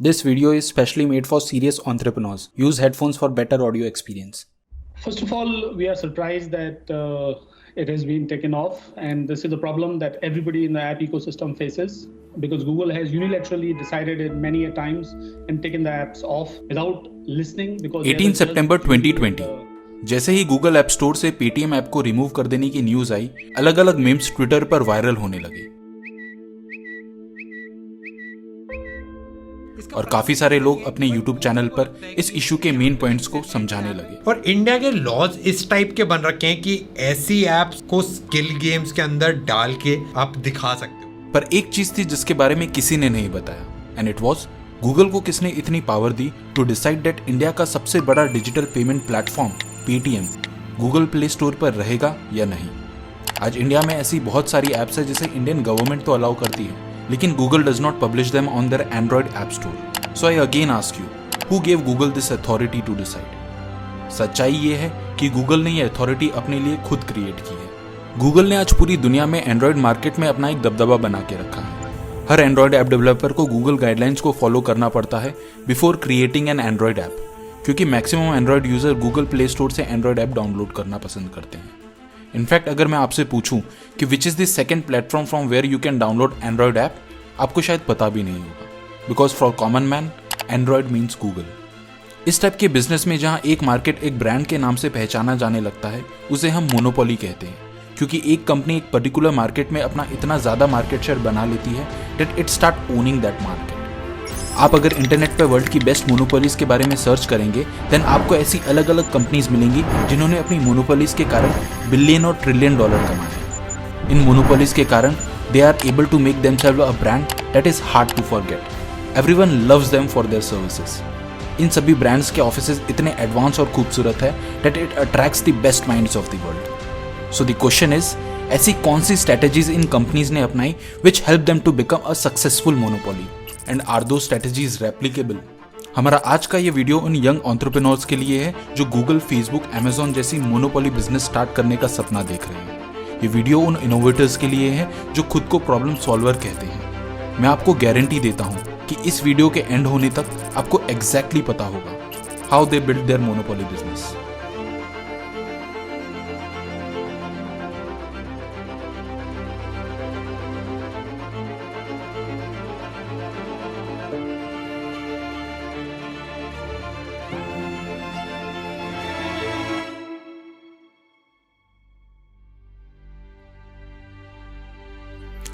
This video is specially made for serious entrepreneurs. Use headphones for better audio experience. First of all, we are surprised that it has been taken off, and this is a problem that everybody in the app ecosystem faces because Google has unilaterally decided it many a times and taken the apps off without listening. Because 18 सितंबर 2020 जैसे ही Google app store से Paytm app को remove कर देने की news आई, अलग अलग memes Twitter पर viral होने लगे और काफी सारे लोग अपने यूट्यूब चैनल पर इस इशू के मेन पॉइंट्स को समझाने लगे। और इंडिया के लॉज इस टाइप के बन रखे हैं कि ऐसी एप्स को स्किल गेम्स के अंदर डाल के आप दिखा सकते हो। पर एक चीज थी जिसके बारे में किसी ने नहीं बताया, एंड इट वाज गूगल को किसने इतनी पावर दी टू डिसाइड दैट इंडिया का सबसे बड़ा digital payment platform Paytm Google Play Store पर रहेगा या नहीं। आज इंडिया में ऐसी बहुत सारी एप्स है जिसे इंडियन गवर्नमेंट तो अलाउ करती है, लेकिन Google does not publish them on their Android app store. So I again ask you, who gave Google this authority to decide? सच्चाई ये है कि गूगल ने ये अथॉरिटी अपने लिए खुद क्रिएट की है। गूगल ने आज पूरी दुनिया में एंड्रॉइड मार्केट में अपना एक दबदबा बना के रखा है। हर एंड्रॉइड ऐप डेवलपर को गूगल गाइडलाइंस को फॉलो करना पड़ता है before creating an Android app, क्योंकि maximum Android user Google Play Store से एंड्रॉइड ऐप डाउनलोड करना पसंद करते हैं। इनफैक्ट अगर मैं आपसे पूछूं कि which is the second platform from where you can download Android app, आपको शायद पता भी नहीं होगा, because for common man Android means Google. इस टाइप के बिजनेस में जहां एक मार्केट एक ब्रांड के नाम से पहचाना जाने लगता है, उसे हम मोनोपोली कहते हैं, क्योंकि एक कंपनी एक पर्टिकुलर मार्केट में अपना इतना ज्यादा मार्केट शेयर बना लेती है that it start owning that market. आप अगर इंटरनेट पर वर्ल्ड की बेस्ट मोनोपोलीज के बारे में सर्च करेंगे, देन आपको ऐसी अलग अलग कंपनीज मिलेंगी जिन्होंने अपनी मोनोपोलीज के कारण बिलियन और ट्रिलियन डॉलर कमाए। इन मोनोपोलीज के कारण they are able to make themselves a brand that is hard to forget. Everyone loves them for their services. इन सभी ब्रांड्स के ऑफिसेज इतने एडवांस और खूबसूरत है that it attracts the best minds of the world. So the question is, ऐसी कौन सी strategies इन companies ने अपनाई which help them to become a successful monopoly? And are those strategies replicable? हमारा आज का ये वीडियो उन यंग एंटरप्रेन्योर्स के लिए है जो गूगल, फेसबुक, अमेजॉन जैसी मोनोपोली बिजनेस स्टार्ट करने का सपना देख रहे हैं। ये वीडियो उन इनोवेटर्स के लिए है जो खुद को प्रॉब्लम सॉल्वर कहते हैं। मैं आपको गारंटी देता हूं कि इस वीडियो के एंड होने तक आपको एग्जैक्टली पता होगा how they build their monopoly business.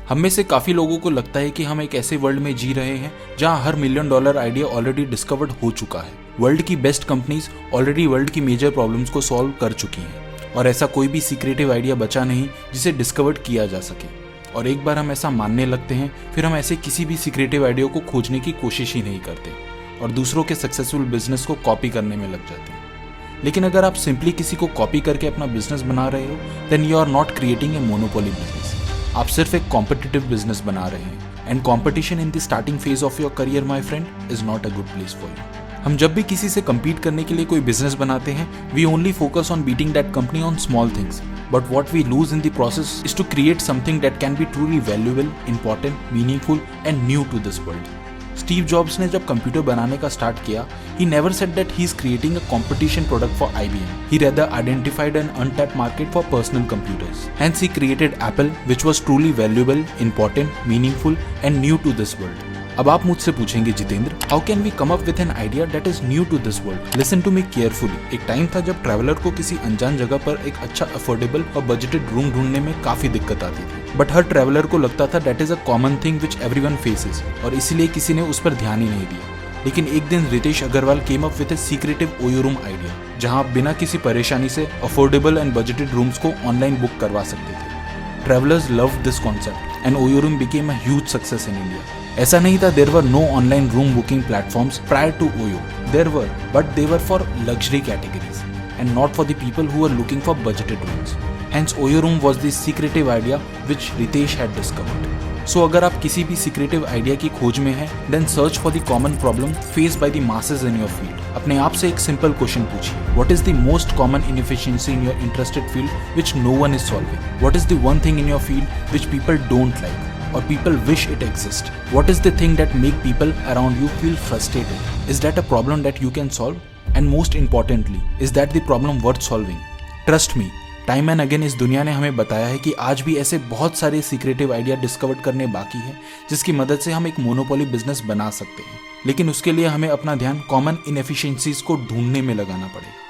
हम में से काफी लोगों को लगता है कि हम एक ऐसे वर्ल्ड में जी रहे हैं जहां हर $1 मिलियन आइडिया ऑलरेडी डिस्कवर्ड हो चुका है। वर्ल्ड की बेस्ट कंपनीज ऑलरेडी वर्ल्ड की मेजर प्रॉब्लम्स को सॉल्व कर चुकी हैं और ऐसा कोई भी सीक्रेटिव आइडिया बचा नहीं जिसे डिस्कवर्ड किया जा सके। और एक बार हम ऐसा मानने लगते हैं, फिर हम ऐसे किसी भी सीक्रेटिव आइडिया को खोजने की कोशिश ही नहीं करते और दूसरों के सक्सेसफुल बिजनेस को कॉपी करने में लग जाते हैं। लेकिन अगर आप सिंपली किसी को कॉपी करके अपना बिजनेस बना रहे हो, then you are not creating a monopoly business. आप सिर्फ एक कॉम्पिटिटिव बिजनेस बना रहे हैं, and competition in the starting phase of your career my friend is not a good place for you. हम जब भी किसी से compete करने के लिए कोई बिजनेस बनाते हैं, we only focus on beating that company on small things, but what we lose in the process is to create something that can be truly valuable, important, meaningful and new to this world. Steve Jobs ने जब computer बनाने का start किया, he never said that he is creating a competition product for IBM. He rather identified an untapped market for personal computers. Hence he created Apple, which was truly valuable, important, meaningful and new to this world. अब आप मुझसे पूछेंगे, Jitendra, how can we come up with an idea that is new to this world? Listen to me carefully. एक time था जब traveller को किसी अनजान जगह पर एक अच्छा अफोर्डेबल और बजटेड रूम ढूंढने में काफी दिक्कत आती थी, बट हर ट्रैवलर को लगता था that is a common thing which everyone faces, और इसीलिए किसी ने उस पर ध्यान ही नहीं दिया। लेकिन एक दिन Ritesh Agarwal came up with a secretive OYO room idea, जहां आप बिना किसी परेशानी से अफोर्डेबल एंड बजटेड रूम्स को ऑनलाइन बुक करवा सकते थे। Travellers loved this concept and OYO room became a huge success in India. ऐसा नहीं था there were no online room booking platforms prior to OYO, there were, but they were for luxury categories and not for the people who are looking for budgeted rooms. Hence OYO room was the secretive idea which Ritesh had discovered. So अगर आप किसी भी secretive idea की खोज में हैं, then search for the common problem faced by the masses in your field. अपने आप से एक सिंपल क्वेश्चन पूछिए, what is the most common inefficiency in your interested field which no one is solving? What is the one thing in your field which people don't like? or people wish it exists? What is the thing that make people around you feel frustrated? Is that a problem that you can solve? And most importantly, is that the problem worth solving? Trust me, time and again इस दुनिया ने हमें बताया है कि आज भी ऐसे बहुत सारे सीक्रेटिव आइडिया डिस्कवर करने बाकी है जिसकी मदद से हम एक मोनोपोली बिजनेस बना सकते हैं, लेकिन उसके लिए हमें अपना ध्यान कॉमन इनएफिशिएंसीज को ढूंढने में लगाना पड़ेगा।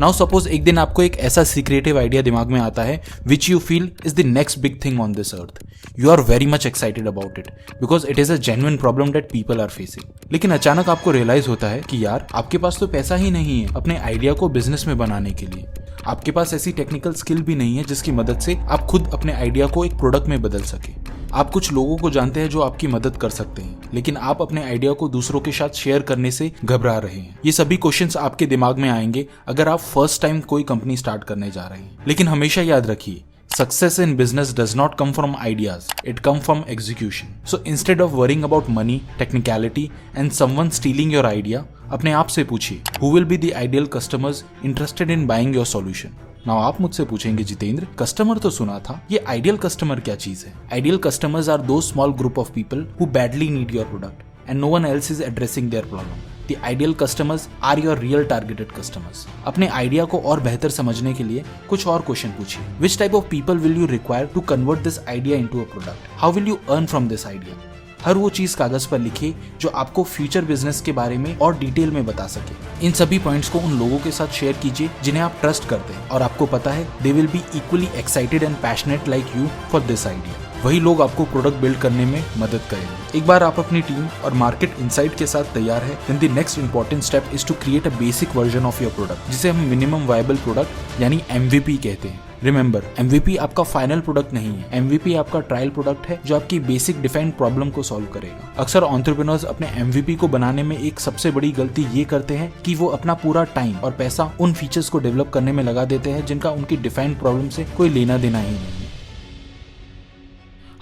नाउ सपोज एक दिन आपको एक ऐसा सीक्रेटिव आइडिया दिमाग में आता है which you feel is the next big thing on this earth. You are very much excited about it because it is a genuine problem that people are facing. लेकिन अचानक आपको रियलाइज होता है कि यार आपके पास तो पैसा ही नहीं है अपने आइडिया को बिजनेस में बनाने के लिए। आपके पास ऐसी टेक्निकल स्किल भी नहीं है जिसकी मदद से आप खुद अपने आइडिया को एक प्रोडक्ट में बदल सके। आप कुछ लोगों को जानते हैं जो आपकी मदद कर सकते हैं, लेकिन आप अपने आइडिया को दूसरों के साथ शेयर करने से घबरा रहे हैं। ये सभी क्वेश्चंस आपके दिमाग में आएंगे अगर आप फर्स्ट टाइम कोई कंपनी स्टार्ट करने जा रहे हैं। लेकिन हमेशा याद रखिए, success in business does not come from ideas, it comes from execution. So instead of worrying about money, technicality and someone stealing your idea, अपने आप से पूछिए who will be the ideal customers interested in buying your solution. Now आप मुझसे पूछेंगे Jitendra, customer तो सुना था, ये आइडियल कस्टमर क्या चीज है? Ideal customers are the small group of people who badly need your product and no one else is addressing their problem. The ideal customers are your real targeted customers. अपने idea को और बेहतर समझने के लिए कुछ और क्वेश्चन पूछिए। Which type of people will you require to convert this idea into a product? How will you earn from this idea? हर वो चीज कागज पर लिखिए जो आपको फ्यूचर बिजनेस के बारे में और डिटेल में बता सके। इन सभी पॉइंट्स को उन लोगों के साथ शेयर कीजिए जिन्हें आप ट्रस्ट करते हैं और आपको पता है they will be equally excited and passionate like you for this idea. वही लोग आपको प्रोडक्ट बिल्ड करने में मदद करेंगे। एक बार आप अपनी टीम और मार्केट इनसाइट के साथ तैयार है, then the next important step is to create a basic version of your product, जिसे हम मिनिमम वायबल प्रोडक्ट यानी MVP कहते हैं। रिमेंबर, MVP आपका फाइनल प्रोडक्ट नहीं है, MVP आपका ट्रायल प्रोडक्ट है जो आपकी बेसिक डिफाइंड प्रॉब्लम को सॉल्व करेगा। अक्सर एंटरप्रेन्योर्स अपने MVP को बनाने में एक सबसे बड़ी गलती ये करते हैं कि वो अपना पूरा टाइम और पैसा उन फीचर्स को डेवलप करने में लगा देते हैं जिनका उनकी डिफाइंड प्रॉब्लम से कोई लेना देना ही नहीं है।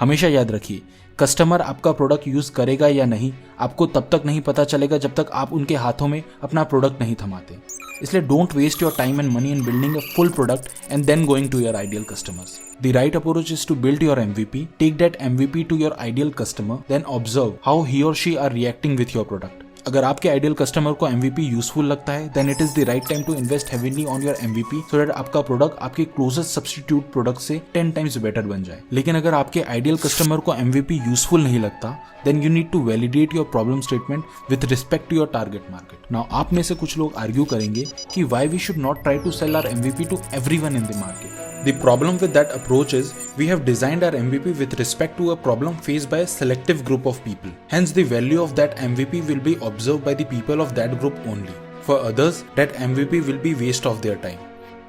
हमेशा याद रखिए, कस्टमर आपका प्रोडक्ट यूज करेगा या नहीं आपको तब तक नहीं पता चलेगा जब तक आप उनके हाथों में अपना प्रोडक्ट नहीं थमाते। इसलिए don't waste your time and money in building a full product and then going to your ideal customers. The right approach is to build your MVP, take that MVP to your ideal customer, then observe how he और she are reacting with your product. अगर आपके ideal customer को MVP useful लगता है, then it is the right time to invest heavily on your MVP so that आपका product आपके closest substitute product से 10 times better बन जाए। लेकिन अगर आपके आइडियल कस्टमर को MVP यूजफुल नहीं लगता, then you need to validate your problem statement with respect to your target market. Now आप में से कुछ लोग आर्ग्यू करेंगे कि why we should not try to sell our MVP to everyone in the market. The problem with that approach is we have designed our MVP with respect to a problem faced by a selective group of people. Hence, the value of that MVP will be observed by the people of that group only. For others, that MVP will be waste of their time.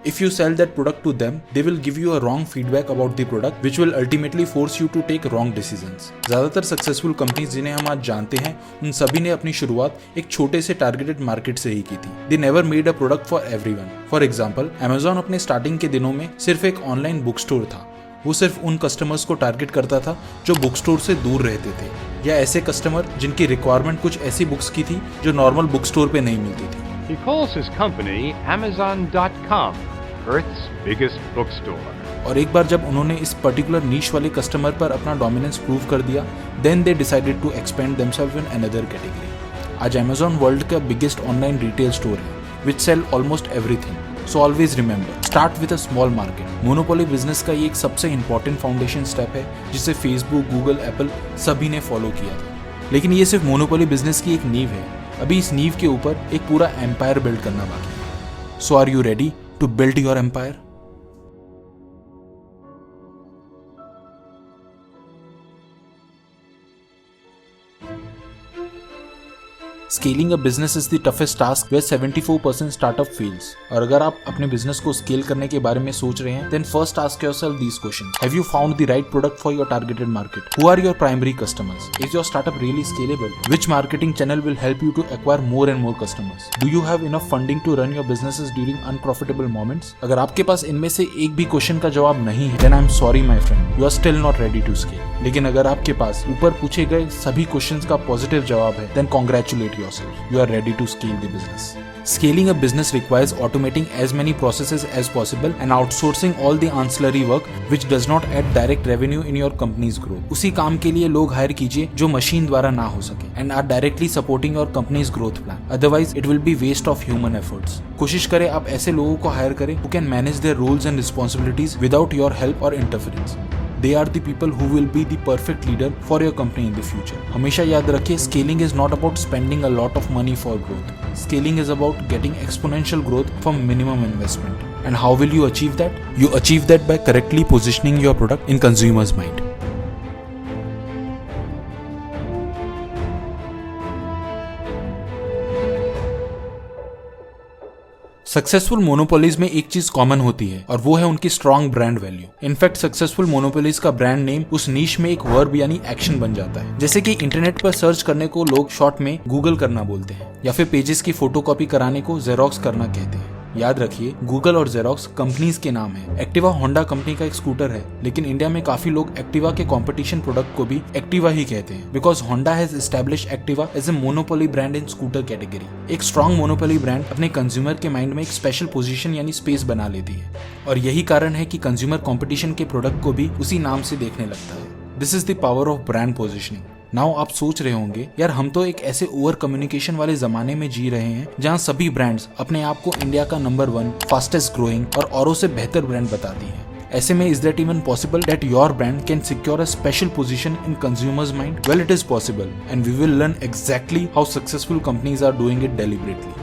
If you sell that product to them, they will give you a wrong feedback about the product, which will ultimately force you to take wrong decisions. ज़्यादातर successful companies जिन्हें हम आज जानते हैं, उन सभी ने अपनी शुरुआत एक छोटे से टारगेटेड मार्केट से ही की थी। They never made a product for everyone. For example, Amazon अपने स्टार्टिंग के दिनों में सिर्फ एक ऑनलाइन बुक स्टोर था। वो सिर्फ उन कस्टमर्स को टारगेट करता था जो बुक स्टोर से दूर रहते थे, या ऐसे कस्टमर जिनकी रिक्वायरमेंट कुछ ऐसी बुक्स की थी जो नॉर्मल बुक स्टोर पे नहीं मिलती थी। He calls his company Amazon.com, Earth's biggest bookstore. और एक बार जब उन्होंने इस पर्टिकुलर नीश वाले कस्टमर पर अपना डोमिनेंस प्रूव कर दिया, then they decided to expand themselves in another category. आज Amazon वर्ल्ड का बिगेस्ट ऑनलाइन रिटेल स्टोर है, which sell almost everything. So always remember, start with a small market. Monopoly business का ये एक सबसे important foundation step है जिसे Facebook, Google, Apple सभी ने फॉलो किया था। लेकिन ये सिर्फ मोनोपोली बिजनेस की एक नींव है, अभी इस नींव के ऊपर एक पूरा एम्पायर बिल्ड करना बाकी है। So are you ready to build your empire? Scaling a business is the toughest task where 74% startup fails. और अगर आप अपने बिजनेस को स्केल करने के बारे में सोच रहे हैं, then first ask yourself these questions. Have you found the right product for your targeted market? Who are your primary customers? Is your startup really scalable? Which marketing channel will help you to acquire more and more customers? Do you have enough funding to run your businesses during unprofitable moments? अगर आपके पास इनमें से एक भी question का जवाब नहीं है, then I'm sorry my friend, you are still not ready to scale. लेकिन अगर आपके पास ऊपर पूछे गए सभी क्वेश्चंस का पॉजिटिव जवाब है, then congratulate yourself. You are ready to scale the business. Scaling a business requires automating as many processes as possible and outsourcing all the ancillary work which does not add direct revenue in your company's growth. उसी काम के लिए लोग higher कीजिए जो machine द्वारा ना हो सके and are directly supporting your company's growth plan. Otherwise, it will be waste of human efforts. कोशिश करें आप ऐसे लोगों को हायर करें who can manage their roles and responsibilities without your help or interference. They are the people who will be the perfect leader for your company in the future. हमेशा याद रखिए, scaling is not about spending a lot of money for growth. Scaling is about getting exponential growth from minimum investment. And how will you achieve that? You achieve that by correctly positioning your product in consumers' mind. Successful monopolies में एक चीज common होती है और वो है उनकी strong brand value. In fact successful monopolies का ब्रांड नेम उस नीश में एक वर्ब यानी एक्शन बन जाता है। जैसे कि इंटरनेट पर सर्च करने को लोग शॉर्ट में गूगल करना बोलते हैं या फिर पेजेस की फोटोकॉपी कराने को जेरोक्स करना कहते हैं। याद रखिए, गूगल और जेरोक्स कंपनीज के नाम है। एक्टिवा होंडा कंपनी का एक स्कूटर है, लेकिन इंडिया में काफी लोग एक्टिवा के कंपटीशन प्रोडक्ट को भी एक्टिवा ही कहते हैं because Honda has established Activa as a monopoly brand in scooter category. एक स्ट्रॉन्ग मोनोपोली ब्रांड अपने कंज्यूमर के माइंड में एक स्पेशल पोजीशन यानी स्पेस बना लेती है और यही कारण है कि कंज्यूमर कंपटीशन के प्रोडक्ट को भी उसी नाम से देखने लगता है। This is the power of brand positioning. Now आप सोच रहे होंगे, यार हम तो एक ऐसे ओवर कम्युनिकेशन वाले जमाने में जी रहे हैं जहां सभी ब्रांड्स अपने आप को इंडिया का नंबर 1 फास्टेस्ट ग्रोइंग और औरों से बेहतर ब्रांड बताती हैं। ऐसे में is that even possible that your brand can secure a special position in consumers mind? Well, it is possible and we will learn exactly how successful companies are doing it deliberately.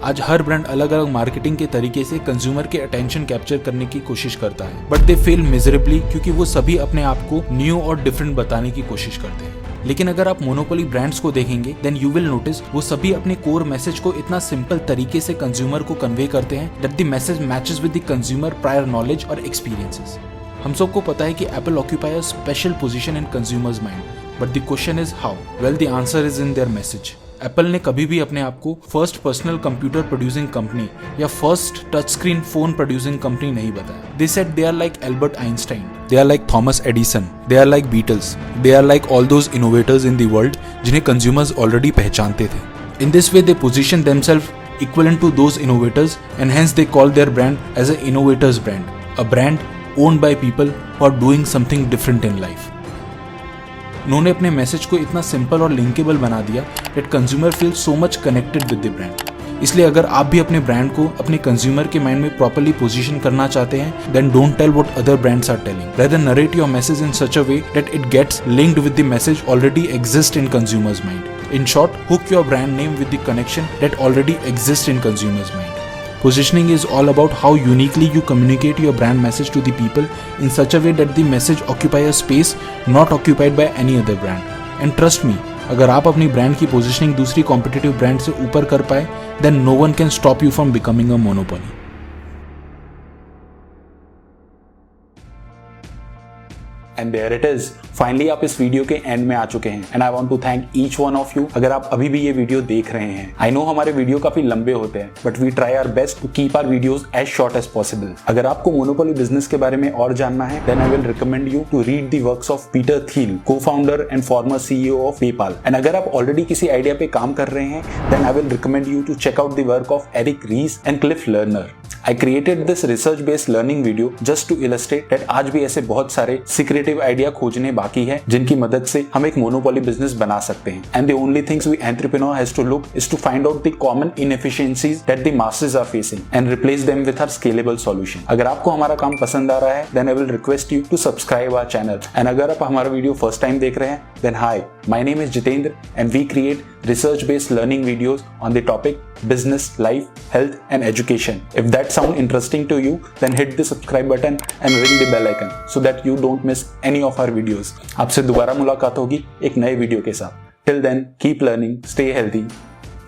आज हर brand अलग अलग marketing के तरीके से consumer के attention capture करने की कोशिश करता है, बट दे फेल मिजरेबली क्योंकि वो सभी अपने आप को न्यू और डिफरेंट बताने की कोशिश करते हैं। लेकिन अगर आप मोनोपोली ब्रांड्स को देखेंगे, देन यू विल नोटिस वो सभी अपने कोर मैसेज को इतना सिंपल तरीके से कंज्यूमर को कन्वे करते हैं that the message matches with the consumer prior knowledge और एक्सपीरियंसेस। हम सबको पता है कि Apple occupy a special position in consumers mind, but the question is how? Well, the answer is in their message. Apple ने कभी भी अपने आप को first personal computer producing company या first touch screen phone producing company नहीं बताया। They said they are like Albert Einstein, they are like Thomas Edison, they are like Beatles, they are like all those innovators in the world जिन्हें consumers already पहचानते थे। In this way they position themselves equivalent to those innovators and hence they call their brand as an innovators brand, a brand owned by people who are doing something different in life. उन्होंने अपने message को इतना simple और linkable बना दिया that consumer feels so much connected with the brand. इसलिए अगर आप भी अपने ब्रांड को अपने कंज्यूमर के माइंड में प्रॉपर्ली पोजीशन करना चाहते हैं, then don't tell what other brands are telling. Rather narrate your message in such a way that it gets linked with the message already exists in consumers' mind. In short, hook your brand name with the connection that already exists in consumers' mind. Positioning is all about how uniquely you communicate your brand message to the people in such a way that the message occupy a space not occupied by any other brand. And trust me, अगर आप अपनी brand की positioning दूसरी competitive brand से ऊपर कर पाए, then no one can stop you from becoming a monopoly. And there it is. Finally आप इस वीडियो के एंड में आ चुके हैं and I want to thank each one of you अगर आप अभी भी ये वीडियो देख रहे हैं। आई नो हमारे वीडियो काफी लंबे होते हैं but we try our best to keep our videos as short as possible. अगर आपको मोनोपोली बिजनेस के बारे में और जानना है then I will recommend you to read the works of Peter Thiel, co-founder and former CEO of PayPal. And अगर आप ऑलरेडी किसी आइडिया पे काम कर रहे हैं then I will recommend you to check out the work of Eric Ries and Cliff Lerner. I created this research-based learning video just to illustrate that आज भी ऐसे बहुत सारे secretive idea खोजने बाकी है जिनकी मदद से हम एक monopoly business बना सकते हैं। And the only things we entrepreneur has to look is to find out the common inefficiencies that the masses are facing and replace them with our scalable solution। अगर आपको हमारा काम पसंद आ रहा है then I will request you to subscribe our channel। And अगर आप हमारा वीडियो first time देख रहे हैं then hi, my name is Jitendra and we create research-based learning videos on the topic business, life, health and education. If that sound interesting to you, then hit the subscribe button and ring the bell icon so that you don't miss any of our videos. आपसे दोबारा मुलाकात होगी एक नए video के साथ। Till then, keep learning, stay healthy.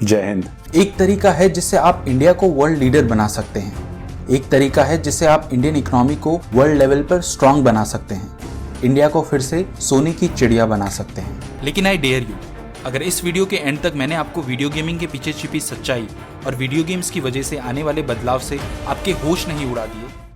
जय हिंद। एक तरीका है जिससे आप इंडिया को वर्ल्ड लीडर बना सकते हैं। एक तरीका है जिससे आप इंडियन इकोनॉमी को वर्ल्ड लेवल पर स्ट्रांग बना सकते हैं, इंडिया को फिर से सोने की चिड़िया बना सकते हैं। लेकिन आई डेयर यू, अगर इस वीडियो के एंड तक मैंने आपको वीडियो गेमिंग के पीछे छिपी सच्चाई और वीडियो गेम्स की वजह से आने वाले बदलाव से आपके होश नहीं उड़ा दिए